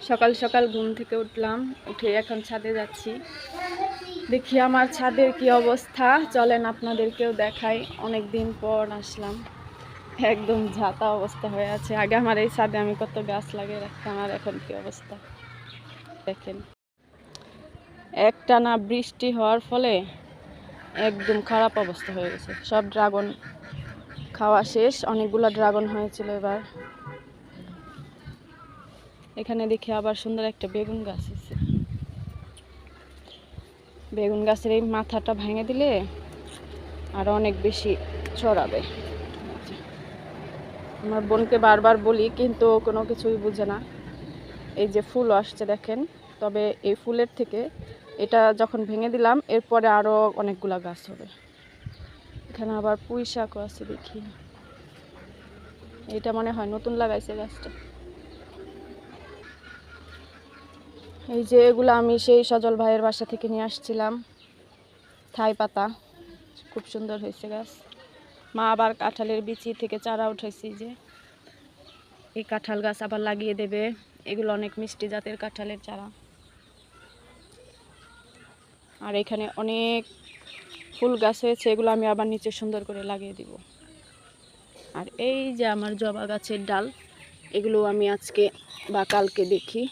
সকাল সকাল ঘুম থেকে উঠলাম, উঠে এখন ছাদে যাচ্ছি। দেখি আমার ছাদের কি অবস্থা, চলেন আপনাদেরকেও দেখাই। অনেক দিন পর আসলাম, একদম ঝাঁতা অবস্থা হয়ে আছে। আগে আমার এই ছাদে আমি কত গাছ লাগিয়ে রাখতাম, আর এখন কি অবস্থা দেখেন। একটানা বৃষ্টি হওয়ার ফলে একদম খারাপ অবস্থা হয়ে গেছে। সব ড্রাগন খাওয়া শেষ, অনেকগুলো ড্রাগন হয়েছিল এবার। এখানে দেখি আবার সুন্দর একটা বেগুন গাছ আছে। বেগুন গাছের এই মাথাটা ভেঙে দিলে আর অনেক বেশি ছড়াবে। আমার বোনকে বারবার বলি, কিন্তু কোনো কিছুই বুঝে না। এই যে ফুল আসছে দেখেন, তবে এই ফুলের থেকে এটা যখন ভেঙে দিলাম এরপরে আরও অনেকগুলা গাছ হবে। এখানে আবার পুঁই শাকও আছে দেখি। এটা মনে হয় নতুন লাগাইছে গাছটা। এই যে এগুলো আমি সেই সজল ভাইয়ের বাসা থেকে নিয়ে আসছিলাম, থাই পাতা, খুব সুন্দর হয়েছে গাছ। মা আবার কাঁঠালের বিচি থেকে চারা উঠাইছি, যে এই কাঁঠাল গাছ আবার লাগিয়ে দেবে। এগুলো অনেক মিষ্টি জাতের কাঁঠালের চারা। আর এখানে অনেক ফুল গাছ হয়েছে, এগুলো আমি আবার নিচে সুন্দর করে লাগিয়ে দিব। আর এই যে আমার জবা গাছের ডাল, এগুলো আমি আজকে বা কালকে দেখি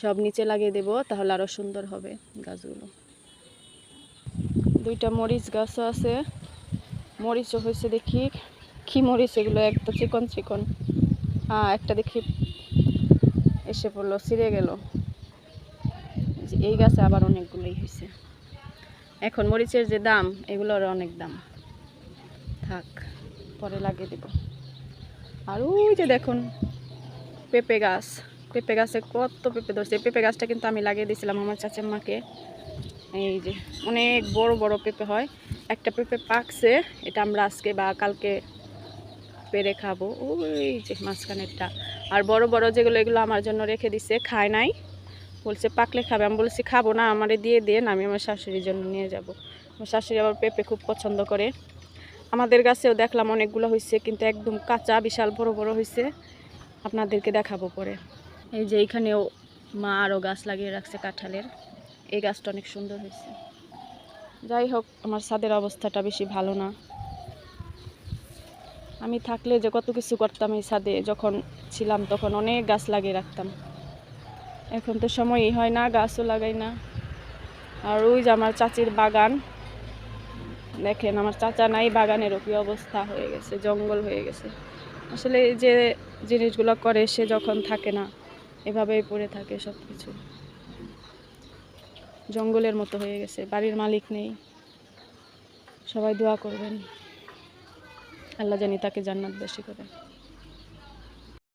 সব নিচে লাগিয়ে দেব, তাহলে আরও সুন্দর হবে গাছগুলো। দুইটা মরিচ গাছও আছে, মরিচও হয়েছে দেখি। কি মরিচ এগুলো, একটা চিকন চিকন, একটা দেখি এসে পড়লো, ছিঁড়ে গেল। এই গাছে আবার অনেকগুলোই হয়েছে। এখন মরিচের যে দাম, এগুলোর অনেক দাম, থাক পরে লাগিয়ে দেব। আর ওই যে দেখুন পেঁপে গাছ, পেঁপে গাছে কত পেঁপে ধরছে। পেঁপে গাছটা কিন্তু আমি লাগিয়ে দিয়েছিলাম আমার চাচাম্মাকে। এই যে অনেক বড় বড় পেঁপে হয়। একটা পেঁপে পাকছে, এটা আমরা আজকে বা কালকে পেরে খাবো। ওই যে মাঝখানেরটা। আর বড় বড় যেগুলো, এগুলো আমার জন্য রেখে দিছে, খায় নাই, বলছে পাকলে খাবে। আমি বলছি খাবো না, আমারে দিয়ে দেন, আমি আমার শাশুড়ির জন্য নিয়ে যাব। আমার শাশুড়ি আবার পেঁপে খুব পছন্দ করে। আমাদের গাছেও দেখলাম অনেকগুলো হয়েছে, কিন্তু একদম কাঁচা, বিশাল বড় বড় হয়েছে। আপনাদেরকে দেখাবো পরে। এই যে এইখানেও মা আরও গাছ লাগিয়ে রাখছে কাঁঠালের, এই গাছটা অনেক সুন্দর হয়েছে। যাই হোক, আমার ছাদের অবস্থাটা বেশি ভালো না। আমি থাকলে যে কত কিছু করতাম এই ছাদে, যখন ছিলাম তখন অনেক গাছ লাগিয়ে রাখতাম। এখন তো সময়ই হয় না, গাছও লাগাই না। আর ওই যে আমার চাচির বাগান দেখেন, আমার চাচা নাই, বাগানেরও কি অবস্থা হয়ে গেছে, জঙ্গল হয়ে গেছে। আসলে যে জিনিসগুলো করে সে যখন থাকে না, এভাবেই পড়ে থাকে সব কিছু, জঙ্গলের মতো হয়ে গেছে। বাড়ির মালিক নেই। সবাই দোয়া করবেন, আল্লাহ জানি তাকে জান্নাত বেশি করে।